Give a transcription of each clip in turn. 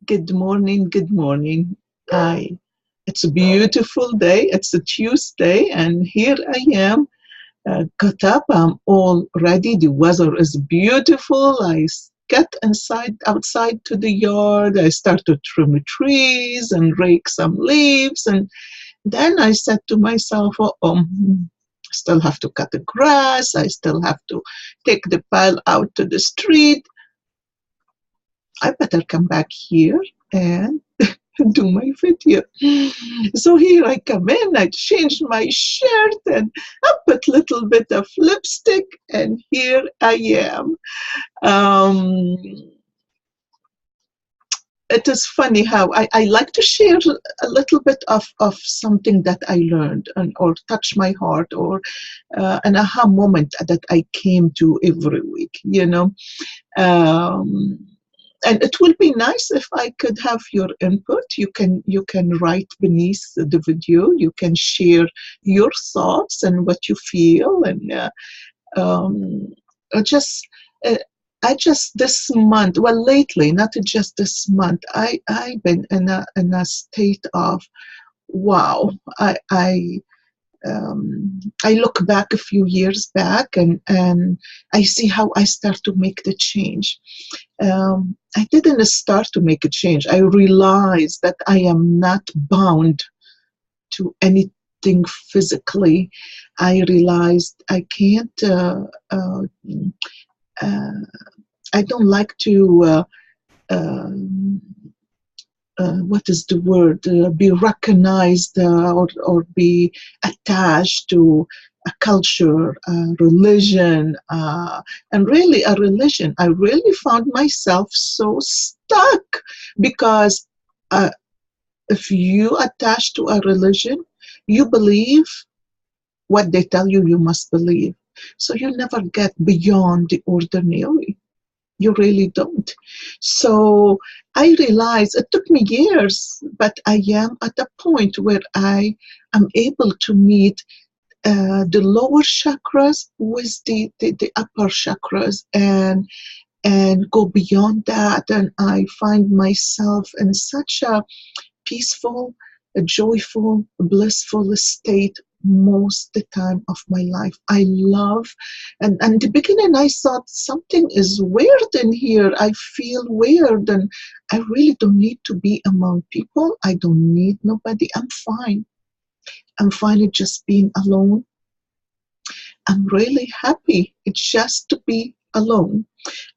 Good morning, good morning. It's a beautiful day. It's a Tuesday, and here I am, got up. I'm all ready. The weather is beautiful. Got outside to the yard. I start to trim trees and rake some leaves, and then I said to myself, still have to cut the grass. I still have to take the pile out to the street. I better come back here and do my video. So here I come in, I change my shirt and I put a little bit of lipstick, and here I am. Um, it is funny how I like to share a little bit of something that I learned or touch my heart, or an aha moment that I came to every week, and it will be nice if I could have your input. You can write beneath the video. You can share your thoughts and what you feel. And um, I just uh, I just this month, well, lately, not just this month, I've been in a state of wow. I look back a few years back, and I see how I start to make the change. I didn't start to make a change. I realized that I am not bound to anything physically. I realized I can't, I don't like to, what is the word, be recognized, or be attached to a culture, a religion, and really a religion. I really found myself so stuck because if you attach to a religion, you believe what they tell you you must believe. So you never get beyond the ordinary. You really don't. So I realized it took me years, but I am at a point where I am able to meet the lower chakras with the upper chakras, and go beyond that. And I find myself in such a peaceful, a joyful, blissful state most the time of my life. I love, and in the beginning I thought something is weird in here. I feel weird, and I really don't need to be among people. I don't need nobody. I'm fine. I'm fine with just being alone. I'm really happy just to be alone.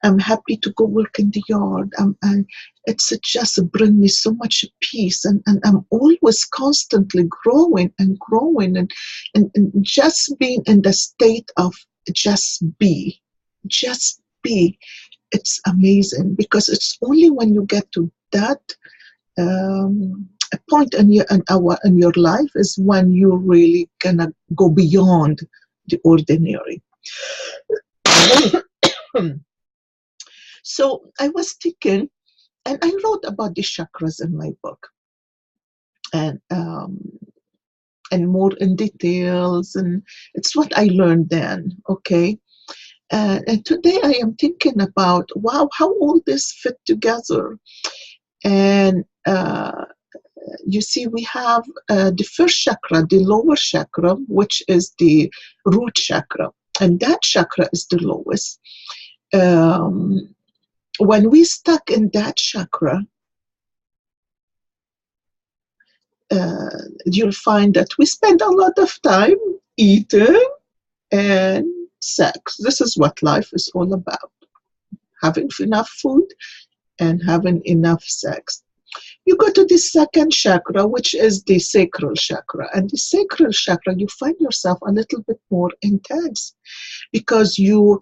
I'm happy to go work in the yard. It's just bring me so much peace, and I'm always constantly growing and growing, and just being in the state of just be. It's amazing, because it's only when you get to that a point in your life is when you're really gonna go beyond the ordinary. So I was thinking, and I wrote about the chakras in my book, and more in details, and it's what I learned then. Okay, and today I am thinking about, wow, how all this fit together. And you see, we have the first chakra, the lower chakra, which is the root chakra, and that chakra is the lowest. When we stuck in that chakra, you'll find that we spend a lot of time eating and sex. This is what life is all about: having enough food and having enough sex. You go to the second chakra, which is the sacral chakra. And the sacral chakra, you find yourself a little bit more intense, because you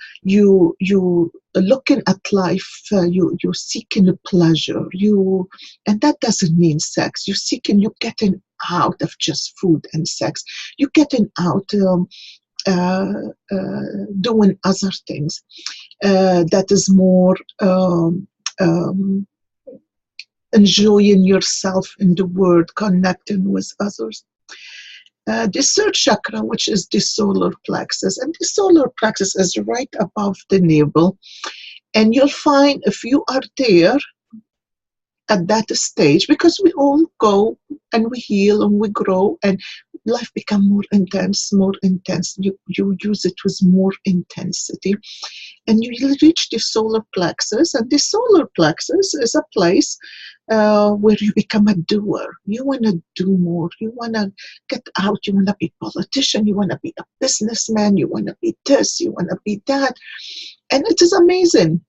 looking at life, you're seeking a pleasure. And that doesn't mean sex. You're getting out of just food and sex. You're getting out, doing other things. That is more enjoying yourself in the world, connecting with others. The third chakra, which is the solar plexus, and the solar plexus is right above the navel. And you'll find, if you are there, at that stage, because we all go and we heal and we grow, and life become more intense, more intense. You use it with more intensity, and you reach the solar plexus, and the solar plexus is a place where you become a doer. You want to do more. You want to get out. You want to be a politician. You want to be a businessman. You want to be this. You want to be that. And it is amazing.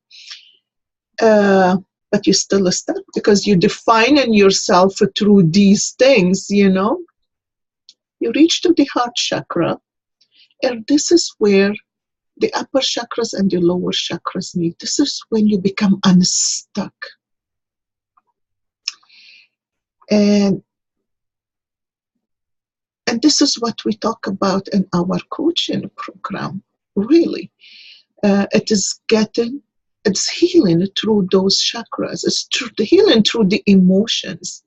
But you're still stuck because you're defining yourself through these things, you know. You reach to the heart chakra, and this is where the upper chakras and the lower chakras meet. This is when you become unstuck. And this is what we talk about in our coaching program, really. It's healing through those chakras. It's healing through the emotions,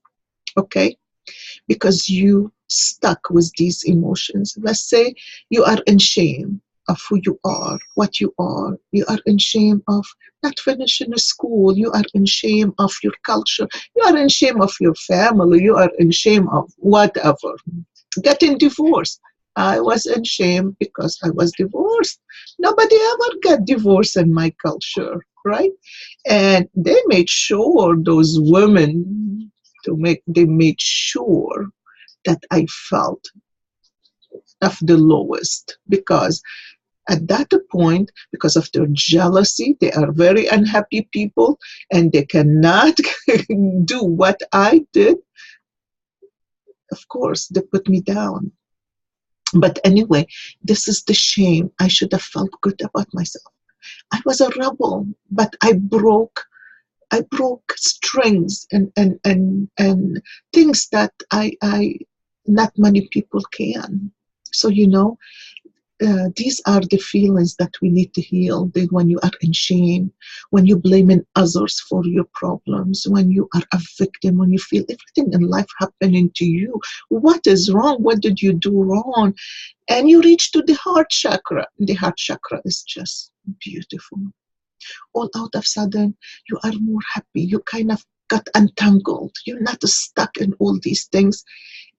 okay? Because you stuck with these emotions. Let's say you are in shame of who you are, what you are. You are in shame of not finishing school. You are in shame of your culture. You are in shame of your family. You are in shame of whatever. Getting divorced. I was in shame because I was divorced. Nobody ever got divorced in my culture, right? And they made sure, those women, they made sure that I felt of the lowest, because at that point, because of their jealousy, they are very unhappy people, and they cannot do what I did. Of course, they put me down. But anyway, this is the shame. I should have felt good about myself. I was a rebel, but I broke strings and things that I not many people can. So, you know, these are the feelings that we need to heal. When you are in shame, when you're blaming others for your problems, when you are a victim, when you feel everything in life happening to you. What is wrong? What did you do wrong? And you reach to the heart chakra. The heart chakra is just beautiful. All out of sudden, you are more happy. You kind of got untangled. You're not stuck in all these things.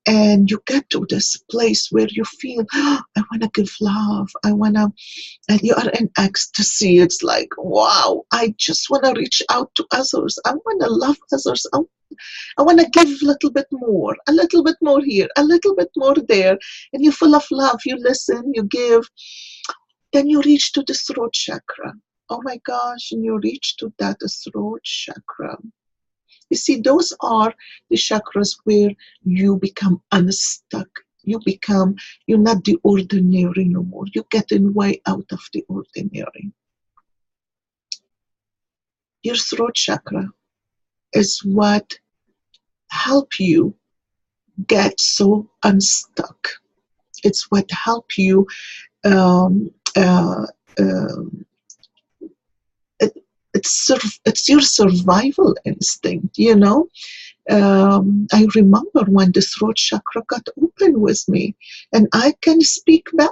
And you get to this place where you feel, oh, I want to give love. And you are in ecstasy. It's like, wow, I just want to reach out to others. I want to love others. I want to give a little bit more here, a little bit more there. And you're full of love. You listen, you give. Then you reach to the throat chakra. Oh my gosh, and you reach to that throat chakra. You see, those are the chakras where you become unstuck. You're not the ordinary no more. You're getting way out of the ordinary. Your throat chakra is what help you get so unstuck. It's what help you it's your survival instinct, you know. I remember when the throat chakra got open with me, and I can speak back.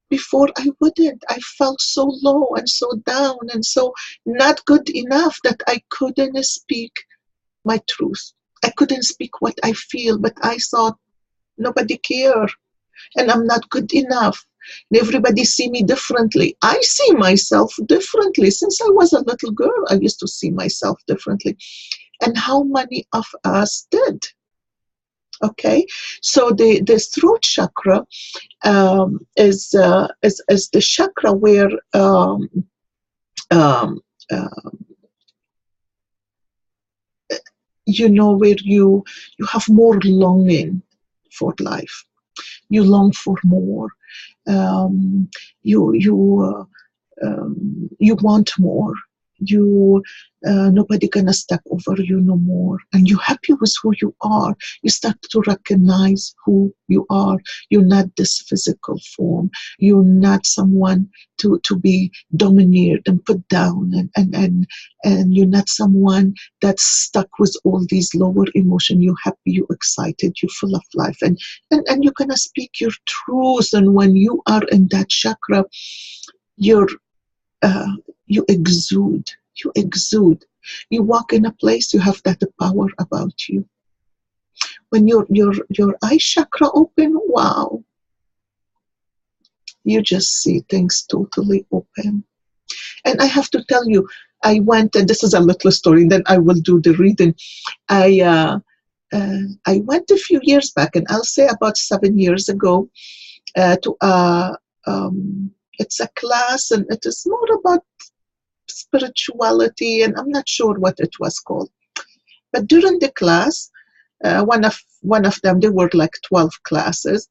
Before I wouldn't. I felt so low and so down and so not good enough that I couldn't speak my truth. I couldn't speak what I feel, but I thought nobody care, and I'm not good enough. And everybody see me differently. I see myself differently. Since I was a little girl, I used to see myself differently. And how many of us did? Okay, so the throat chakra is the chakra where you know, where you have more longing for life. You long for more. You want more. Nobody gonna step over you no more, and you're happy with who you are. You start to recognize who you are. You're not this physical form. You're not someone to be domineered and put down, and you're not someone that's stuck with all these lower emotions. You're happy, you're excited, you're full of life, and you're gonna speak your truth. And when you are in that chakra, you exude You walk in a place, you have that power about you. When your eye chakra open, wow, you just see things totally open. And I have to tell you, I went, and this is a little story, and then I will do the reading. I I went a few years back, and I'll say about 7 years ago, to it's a class, and it is more about spirituality, and I'm not sure what it was called. But during the class, one of them, there were like 12 classes.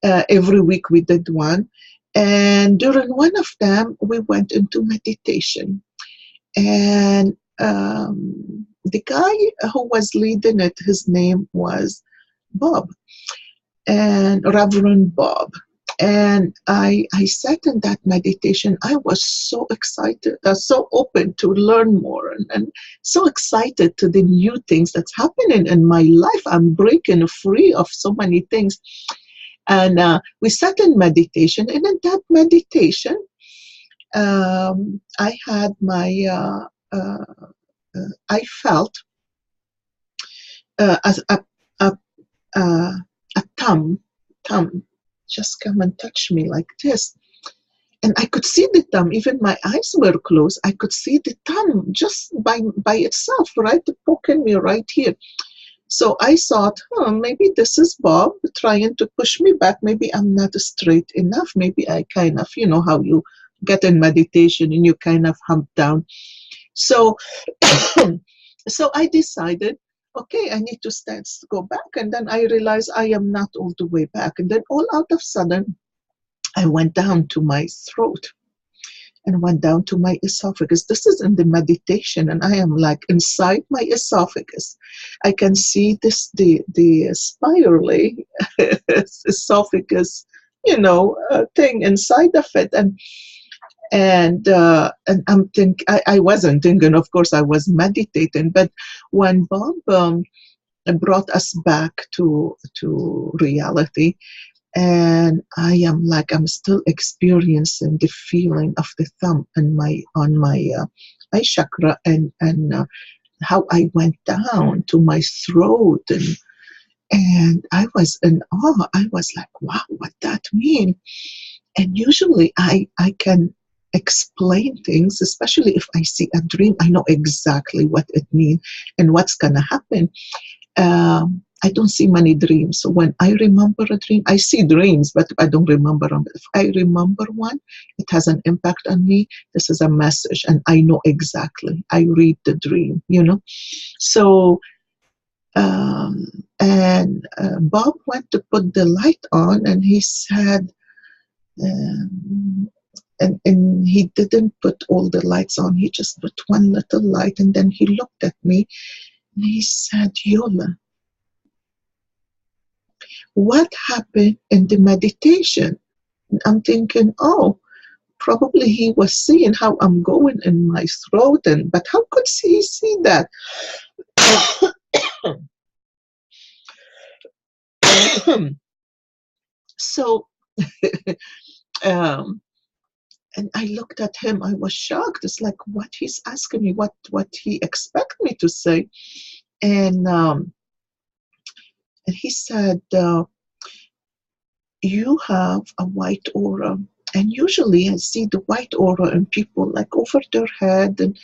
Every week we did one, and during one of them we went into meditation. And the guy who was leading it, his name was Bob, and Reverend Bob. And I sat in that meditation. I was so excited, so open to learn more, and so excited to the new things that's happening in my life. I'm breaking free of so many things. And we sat in meditation, and in that meditation, I had I felt as a thumb just come and touch me like this. And I could see the thumb, even my eyes were closed. I could see the thumb just by itself, right, poking me right here. So I thought, maybe this is Bob trying to push me back. Maybe I'm not straight enough. Maybe I kind of, how you get in meditation and you kind of hump down. So, so I decided, okay, I need to go back. And then I realized I am not all the way back. And then all out of sudden, I went down to my throat and went down to my esophagus. This is in the meditation, and I am like inside my esophagus. I can see the spirally esophagus, thing inside of it. And I'm I wasn't thinking, of course, I was meditating. But when Bob brought us back to reality, and I'm still experiencing the feeling of the thumb on my eye chakra, and how I went down to my throat, and I was in awe. I was like, wow, what that mean? And usually I can explain things, especially if I see a dream. I know exactly what it means and what's gonna happen. I don't see many dreams. So when I remember a dream, I see dreams, but I don't remember them. If I remember one, it has an impact on me. This is a message, and I know exactly. I read the dream, So, Bob went to put the light on, and he said, and he didn't put all the lights on. He just put one little light, and then he looked at me, and he said, Yola, what happened in the meditation? And I'm thinking, oh, probably he was seeing how I'm going in my throat, but how could he see that? So, and I looked at him. I was shocked. It's like, what he's asking me, what he expect me to say, and he said, you have a white aura. And usually I see the white aura in people like over their head, and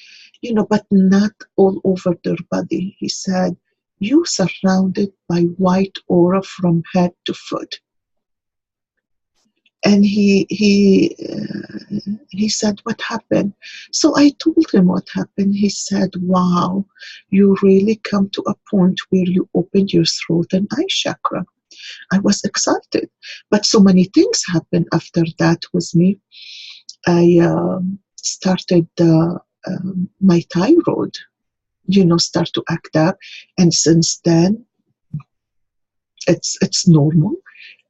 but not all over their body. He said, you surrounded by white aura from head to foot. And he said, what happened? So I told him what happened. He said, wow, you really come to a point where you opened your throat and eye chakra. I was excited. But so many things happened after that with me. I started my thyroid, start to act up. And since then, it's normal.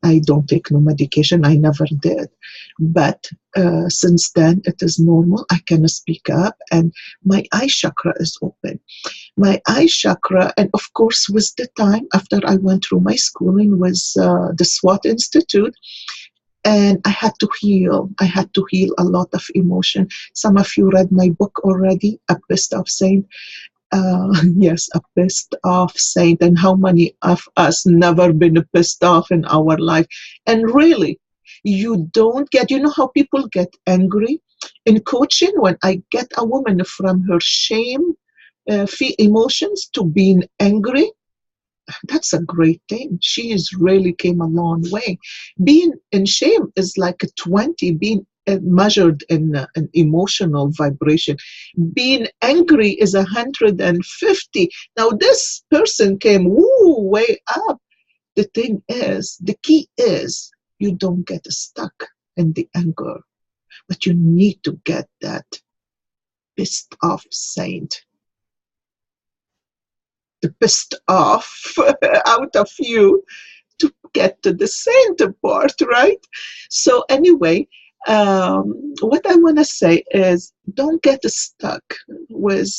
I don't take no medication. I never did. But since then, it is normal. I can speak up, and my eye chakra is open. My eye chakra, and of course, with the time, after I went through my schooling with the SWAT Institute, And I had to heal. I had to heal a lot of emotion. Some of you read my book already, A Pissed Off Saint. Yes, a pissed off saint. And how many of us never been pissed off in our life? And really, you don't get, you know how people get angry? In coaching, when I get a woman from her shame, emotions to being angry, that's a great thing. She has really came a long way. Being in shame is like a 20, being measured in an emotional vibration. Being angry is 150. Now this person came way up. The thing is, the key is you don't get stuck in the anger, but you need to get that pissed off saint, the pissed off out of you, to get to the center part, right? So anyway, what I want to say is, don't get stuck with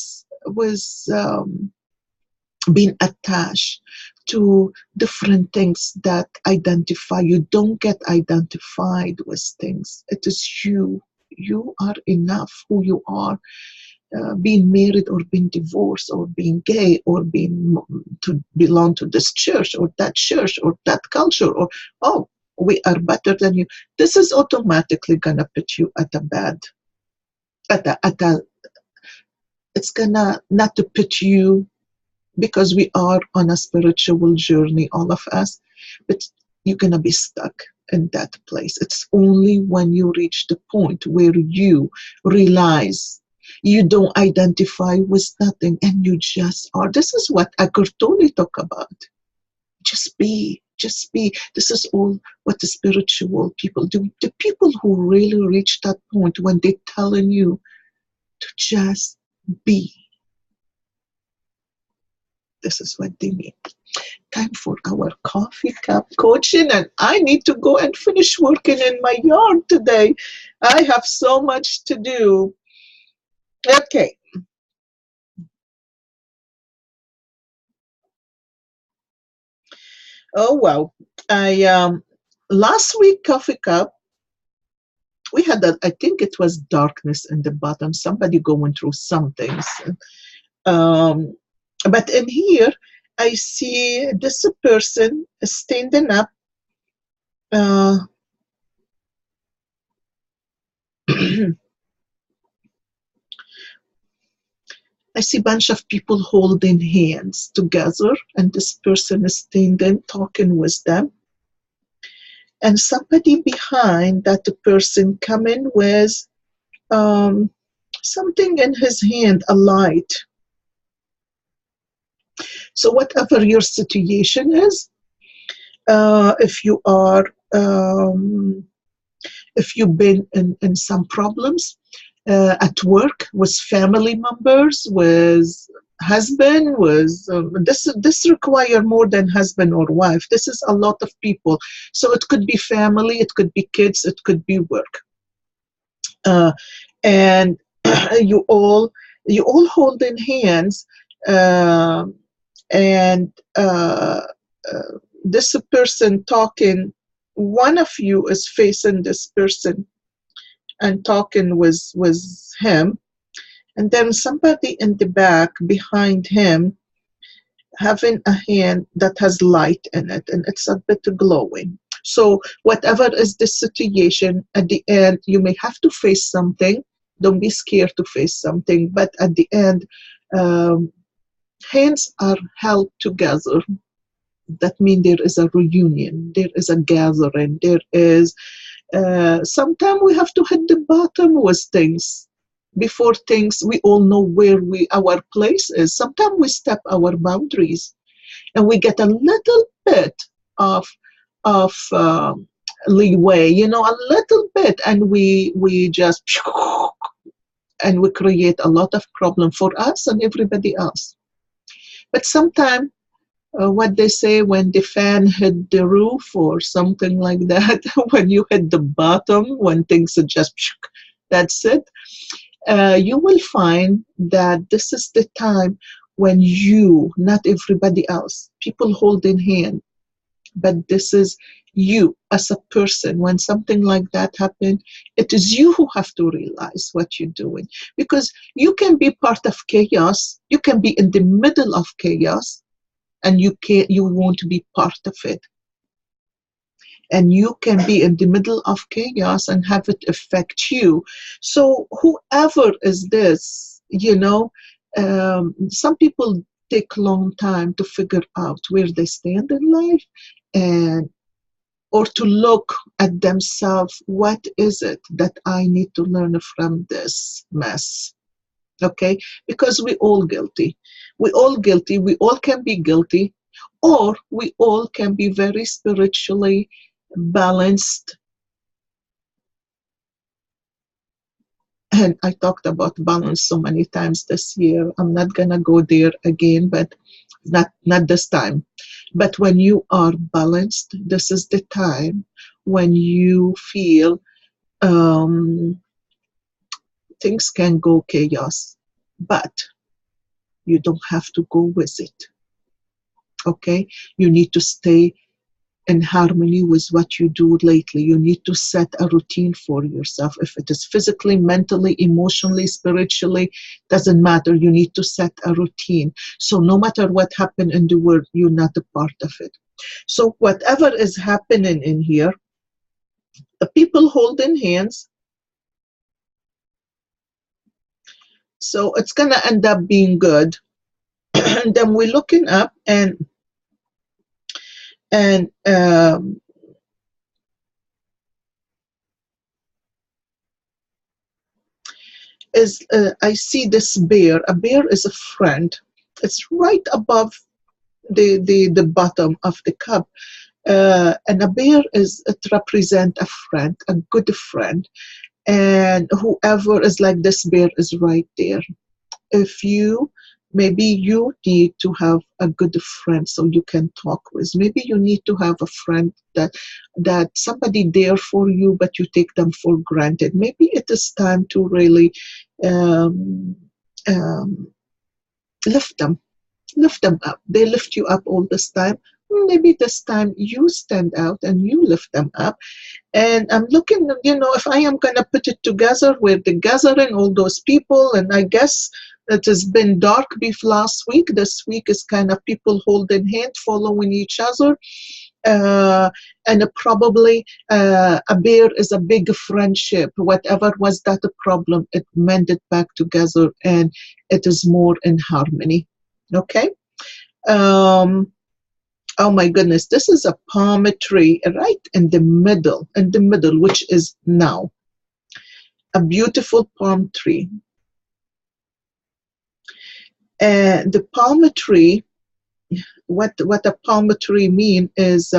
being attached to different things that identify you. Don't get identified with things. It is you. You are enough who you are. Being married or being divorced or being gay or being to belong to this church or that culture, or oh, we are better than you. This is automatically gonna put you at a bad, at a it's gonna not to put you, because we are on a spiritual journey, all of us, but you're gonna be stuck in that place. It's only when you reach the point where you realize you don't identify with nothing and you just are. This is what Agartoni talk about. Just be, just be. This is all what the spiritual people do. The people who really reach that point when they're telling you to just be. This is what they mean. Time for our coffee cup coaching, and I need to go and finish working in my yard today. I have so much to do. Okay. Oh wow. I last week coffee cup, we had that, I think it was darkness in the bottom, somebody going through some things. Um, but in here I see this person standing up. Uh, I see a bunch of people holding hands together, and this person is standing talking with them. And somebody behind that person coming with something in his hand, a light. So whatever your situation is, if you are, if you've been in some problems at work, with family members, with husband, with this require more than husband or wife. This is a lot of people. So it could be family, it could be kids, it could be work. And you all holding hands, and this person talking. One of you is facing this person and talking with him, and then somebody in the back behind him having a hand that has light in it, and it's a bit glowing. So whatever is the situation, at the end you may have to face something. Don't be scared to face something, but at the end, hands are held together. That means there is a reunion, there is a gathering, there is sometimes we have to hit the bottom with things. Before things, we all know where our place is. Sometimes we step our boundaries, and we get a little bit of leeway, a little bit, and we just and we create a lot of problem for us and everybody else. But sometimes, what they say, when the fan hit the roof or something like that, when you hit the bottom, when things are just, that's it. You will find that this is the time when you, not everybody else, people holding hand, but this is you as a person. When something like that happens, it is you who have to realize what you're doing, because you can be part of chaos, you can be in the middle of chaos, and you won't be part of it. And you can be in the middle of chaos and have it affect you. So whoever is this, some people take long time to figure out where they stand in life, and or to look at themselves. What is it that I need to learn from this mess? Okay, because we all guilty. We all guilty. We all can be guilty, or we all can be very spiritually balanced. And I talked about balance so many times this year. I'm not gonna go there again, but not this time. But when you are balanced, this is the time when you feel things can go chaos, but you don't have to go with it. Okay, you need to stay in harmony with what you do lately. You need to set a routine for yourself. If it is physically, mentally, emotionally, spiritually, doesn't matter. You need to set a routine. So no matter what happened in the world, you're not a part of it. So whatever is happening in here, the people holding hands, so it's going to end up being good. And then we're looking up, and I see this bear. A bear is a friend. It's right above the bottom of the cup. And a bear it represents a friend, a good friend. And whoever is like this bear is right there. Maybe you need to have a good friend so you can talk with. Maybe you need to have a friend that somebody there for you, but you take them for granted. Maybe it is time to really lift them up. They lift you up all this time. Maybe this time you stand out and you lift them up. And I'm looking, if I am going to put it together with the gathering, all those people, and I guess it has been dark before last week. This week is kind of people holding hands, following each other. And probably a bear is a big friendship. Whatever was that a problem, it mended back together, and it is more in harmony. Okay? Oh my goodness, this is a palm tree right in the middle, which is now. A beautiful palm tree. And the palm tree, what a palm tree mean is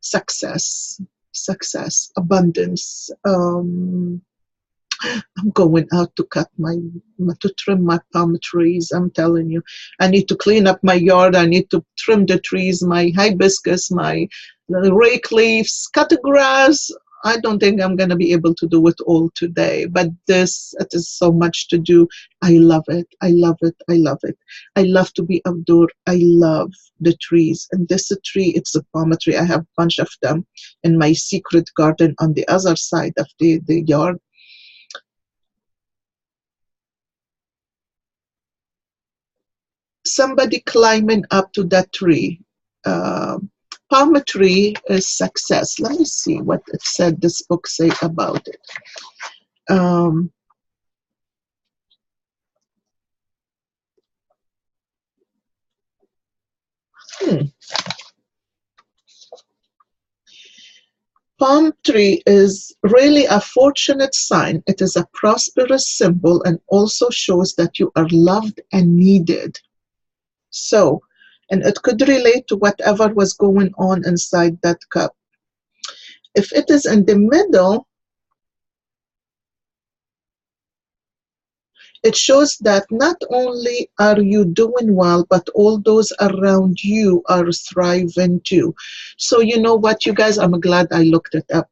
success, abundance. I'm going out to to trim my palm trees. I'm telling you, I need to clean up my yard. I need to trim the trees, my hibiscus, my rake leaves, cut the grass. I don't think I'm going to be able to do it all today, but it is so much to do. I love it. I love it. I love it. I love to be outdoor. I love the trees. And this tree, it's a palm tree. I have a bunch of them in my secret garden on the other side of the yard. Somebody climbing up to that tree. Palm tree is success. Let me see what it said, this book say about it. Palm tree is really a fortunate sign. It is a prosperous symbol and also shows that you are loved and needed. So, and it could relate to whatever was going on inside that cup. If it is in the middle, it shows that not only are you doing well, but all those around you are thriving too. So you know what, you guys, I'm glad I looked it up.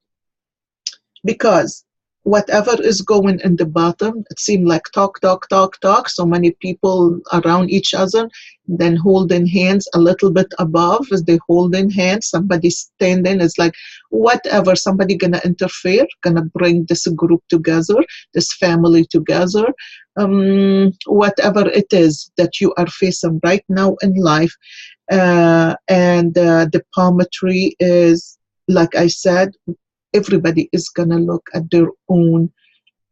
Because whatever is going in the bottom, it seemed like talk, talk, talk, talk, so many people around each other, then holding hands a little bit above as they holding hands, somebody standing, it's like whatever, somebody gonna interfere, gonna bring this group together, this family together, whatever it is that you are facing right now in life. And the palmetry is, like I said, everybody is gonna look at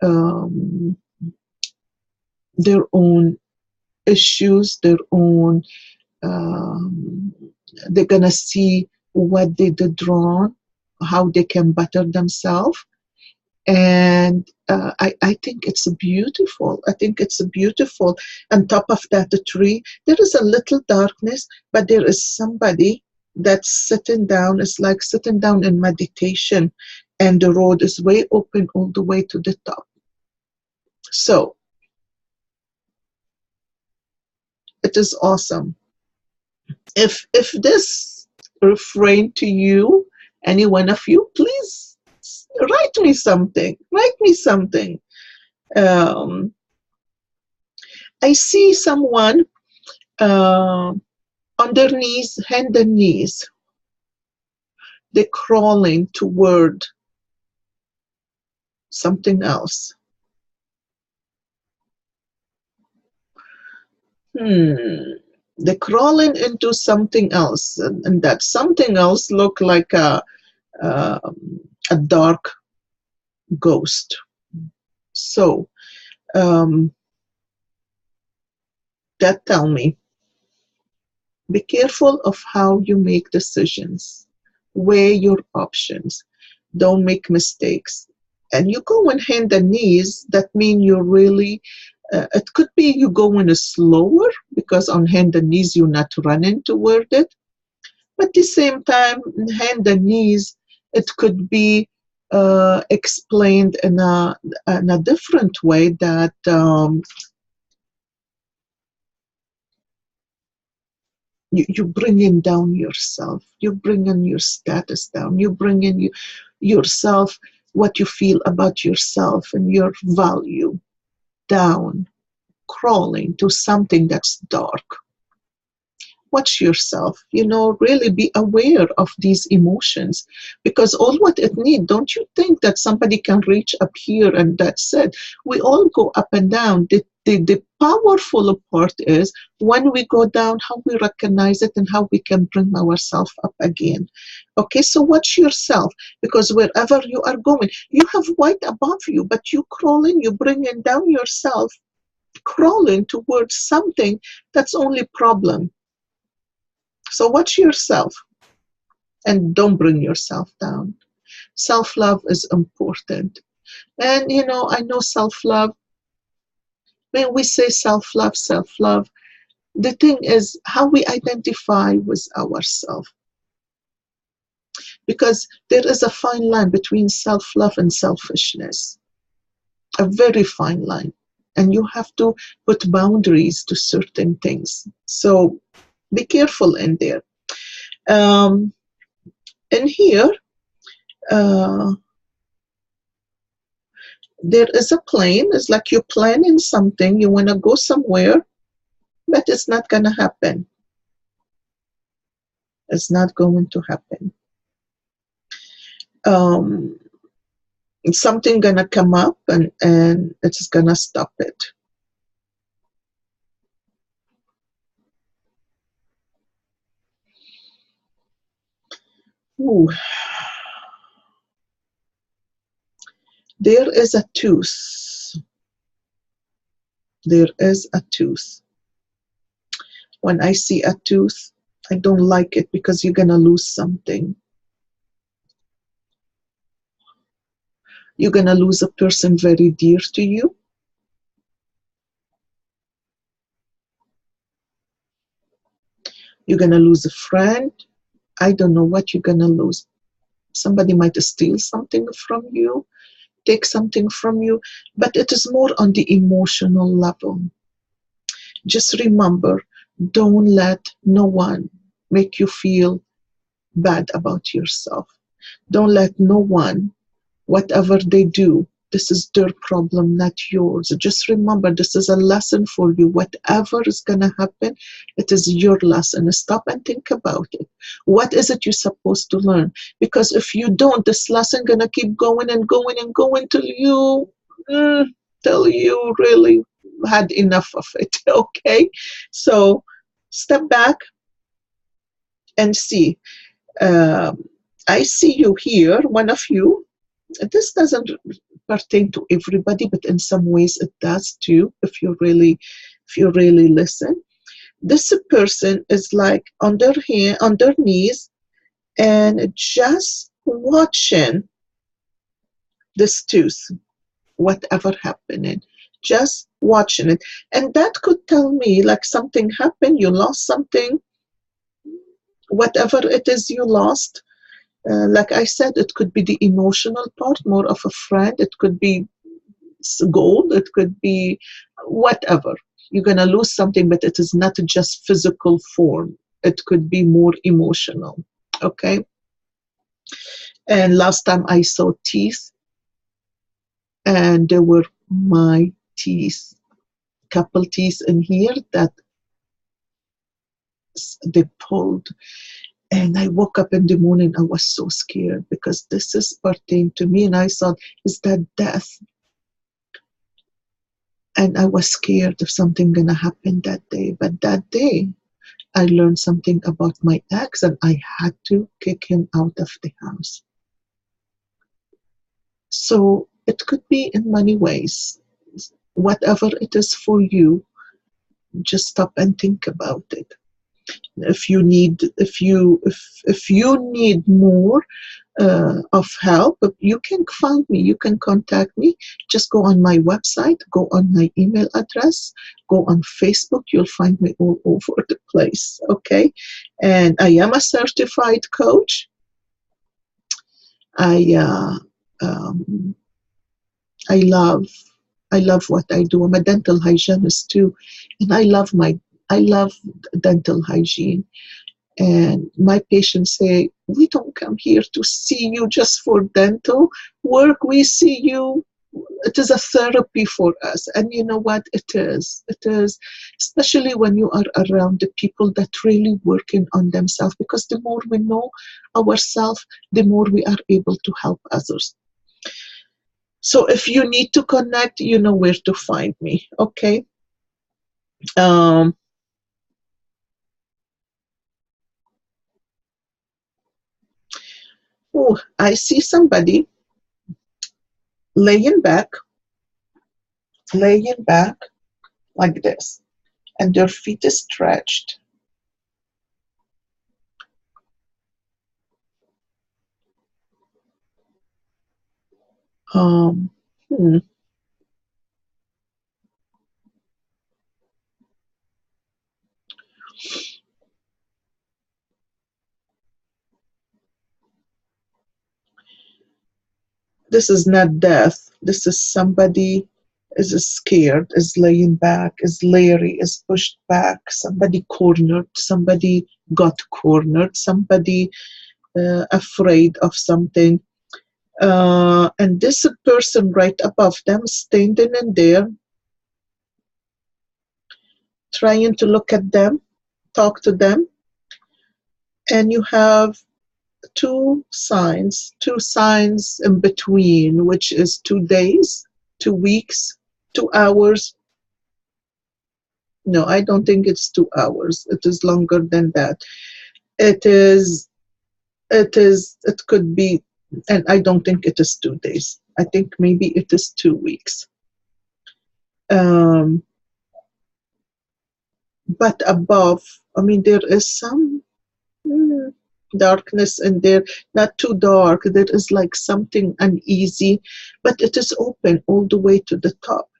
um, their own issues, their own. Um, they're gonna see what they did wrong, how they can better themselves, and I think it's beautiful. I think it's beautiful. On top of that, the tree, there is a little darkness, but there is somebody that's sitting down. It's like sitting down in meditation, and the road is way open all the way to the top. So it is awesome. If this refrain to you, any one of you, please write me something. Write me something. Um, I see someone on their knees, hand and knees. They're crawling toward something else. They're crawling into something else, and that something else look like a dark ghost. So that tell me, be careful of how you make decisions. Weigh your options. Don't make mistakes. And you go on hand and knees, that means you're really, it could be you going slower because on hand and knees you're not running toward it. But at the same time, hand and knees, it could be explained in a different way that you're bringing down yourself, you're bringing your status down, you're bringing yourself, what you feel about yourself and your value down, crawling to something that's dark. Watch yourself, really be aware of these emotions, because all what it needs, don't you think that somebody can reach up here and that's it? We all go up and down. The powerful part is when we go down, how we recognize it and how we can bring ourselves up again. Okay, so watch yourself, because wherever you are going, you have white above you, but you crawling, you bringing down yourself, crawling towards something that's only problem. So watch yourself and don't bring yourself down. Self-love is important. And I know self-love, when we say self-love, the thing is how we identify with ourselves. Because there is a fine line between self-love and selfishness. A very fine line. And you have to put boundaries to certain things. So be careful in there. And here, there is a plane. It's like you're planning something. You want to go somewhere, but it's not going to happen. It's not going to happen. Something going to come up and it's going to stop it. Ooh. There is a tooth. There is a tooth. When I see a tooth, I don't like it because you're going to lose something. You're going to lose a person very dear to you. You're going to lose a friend. I don't know what you're going to lose. Somebody might steal something from you, take something from you, but it is more on the emotional level. Just remember, don't let no one make you feel bad about yourself. Don't let no one, whatever they do, This is their problem, not yours. Just remember, this is a lesson for you. Whatever is going to happen, it is your lesson. Stop and think about it. What is it you're supposed to learn? Because if you don't, this lesson going to keep going and going and going mm, till you really had enough of it. Okay? So step back and see. Um, I see you here, one of you. This doesn't pertain to everybody, but in some ways it does too, if you really listen. This person is like on their knees and just watching this tooth, whatever happening, just watching it. And that could tell me like something happened, you lost something, whatever it is you lost. Like I said, it could be the emotional part, more of a friend. It could be gold. It could be whatever. You're going to lose something, but it is not just physical form. It could be more emotional. Okay. And last time I saw teeth, and there were my teeth, couple teeth in here that they pulled. And I woke up in the morning, I was so scared because this is pertaining to me. And I thought, is that death? And I was scared if something gonna happen that day. But that day, I learned something about my ex and I had to kick him out of the house. So it could be in many ways. Whatever it is for you, just stop and think about it. If you need more of help, you can find me, you can contact me. Just go on my website, go on my email address, go on Facebook. You'll find me all over the place. Okay. And I am a certified coach. I uh, um, I love I love what I do. I'm a dental hygienist too, and I love dental hygiene. And my patients say, we don't come here to see you just for dental work. We see you, it is a therapy for us. And you know what? It is. It is, especially when you are around the people that really working on themselves. Because the more we know ourselves, the more we are able to help others. So if you need to connect, you know where to find me. Okay. Um, oh, I see somebody laying back, laying back like this, and their feet is stretched. Um, hmm. This is not death. This is somebody is scared, is laying back, is leery, is pushed back. Somebody cornered. Somebody got cornered. Somebody afraid of something. And this person right above them, standing in there, trying to look at them, talk to them, and you have two signs in between, which is 2 days, 2 weeks, 2 hours. No, I don't think it's 2 hours. It is longer than that. It is, it could be, and I don't think it is 2 days. I think maybe it is 2 weeks. Um, but above, I mean, there is some darkness in there, not too dark. There is like something uneasy, but it is open all the way to the top.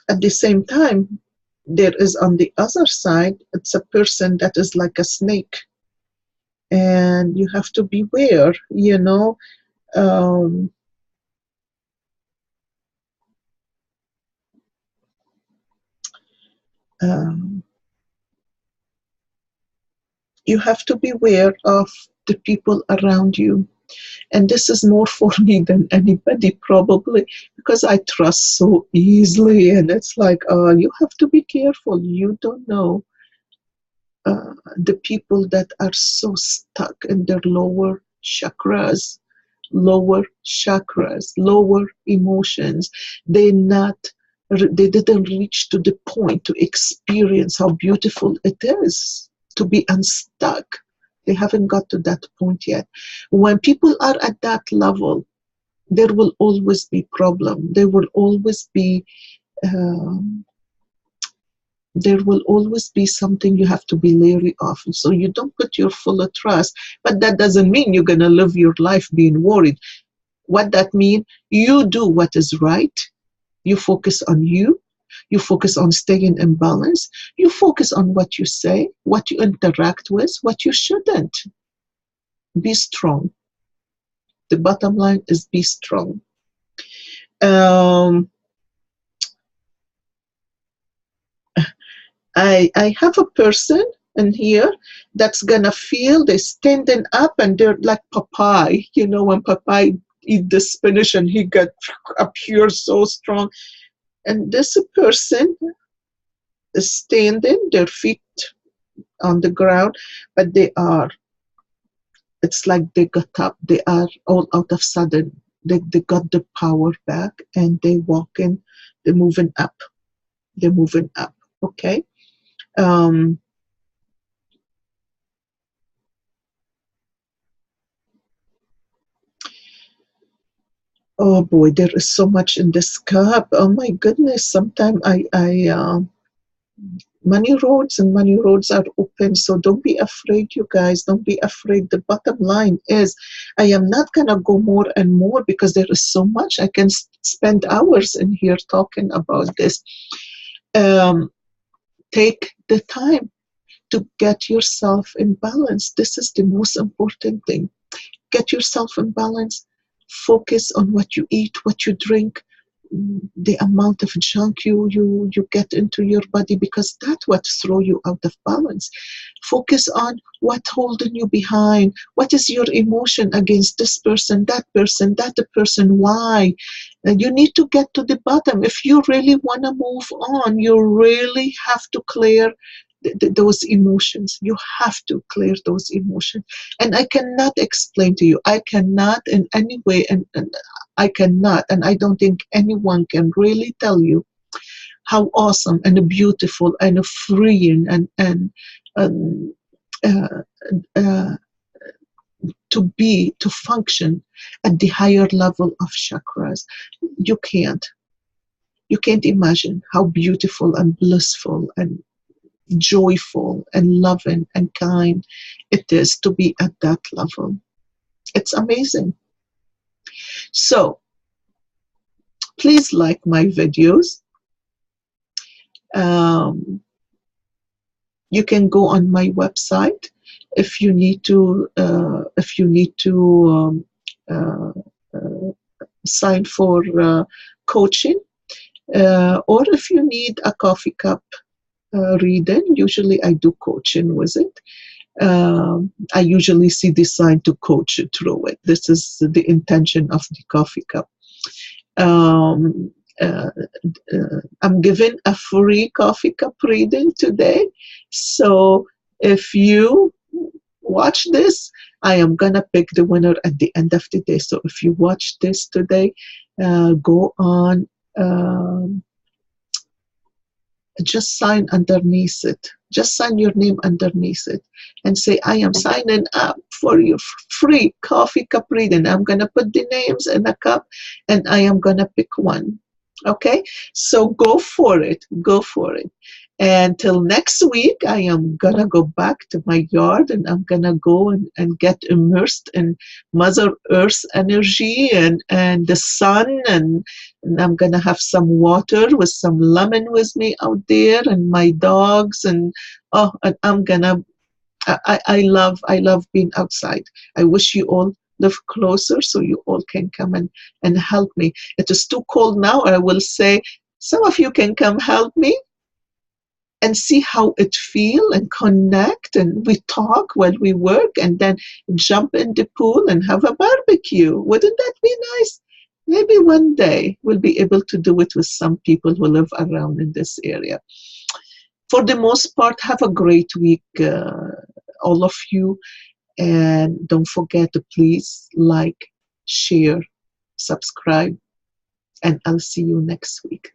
At the same time, there is on the other side, it's a person that is like a snake. And you have to beware, you know. Um, um, you have to beware of the people around you. And this is more for me than anybody, probably, because I trust so easily. And it's like, you have to be careful. You don't know the people that are so stuck in their lower emotions. They didn't reach to the point to experience how beautiful it is to be unstuck. They haven't got to that point yet. When people are at that level, there will always be problem. Um, there will always be something you have to be leery of. So you don't put your full trust, but that doesn't mean you're going to live your life being worried. What that means, you do what is right. You focus on you. You focus on staying in balance. You focus on what you say, what you interact with, what you shouldn't. Be strong. The bottom line is be strong. I have a person in here that's gonna feel they're standing up and they're like Popeye. You know, when Popeye eat the spinach and he got up here so strong. And this person is standing, their feet on the ground, but it's like they got up, they are all out of sudden, they got the power back and they walking, they're moving up, okay? Oh boy, there is so much in this cup. Oh my goodness, sometimes many roads are open, so don't be afraid, you guys. Don't be afraid. The bottom line is, I am not gonna go more and more because there is so much. I can spend hours in here talking about this. Take the time to get yourself in balance. This is the most important thing. Get yourself in balance. Focus on what you eat, what you drink, the amount of junk you get into your body, because that's what throw you out of balance. Focus on what holding you behind. What is your emotion against this person, that person, why? And you need to get to the bottom. If you really want to move on, you really have to clear those emotions. You have to clear those emotions. And I cannot explain to you, I cannot in any way, and I cannot, and I don't think anyone can really tell you how awesome and beautiful and freeing and um, uh, uh, to function at the higher level of chakras. You can't imagine how beautiful and blissful and joyful and loving and kind it is to be at that level. It's amazing. So please like my videos. You can go on my website if you need to sign for coaching, or if you need a coffee cup reading. Usually I do coaching with it. I usually see the sign to coach through it. This is the intention of the coffee cup. I'm giving a free coffee cup reading today. So if you watch this, I am gonna pick the winner at the end of the day. So if you watch this today, go on, just sign underneath it. Just sign your name underneath it and say, I am signing up for your free coffee cup reading. I'm going to put the names in a cup and I am going to pick one. Okay? So go for it. Go for it. And till next week, I am going to go back to my yard and I'm going to go and get immersed in Mother Earth's energy and the sun. And I'm going to have some water with some lemon with me out there and my dogs. And I'm going to, I love being outside. I wish you all live closer so you all can come and help me. It is too cold now. I will say, some of you can come help me. and see how it feel and connect, and we talk while we work, and then jump in the pool and have a barbecue. Wouldn't that be nice? Maybe one day we'll be able to do it with some people who live around in this area. For the most part, have a great week, all of you, and don't forget to please like, share, subscribe, and I'll see you next week.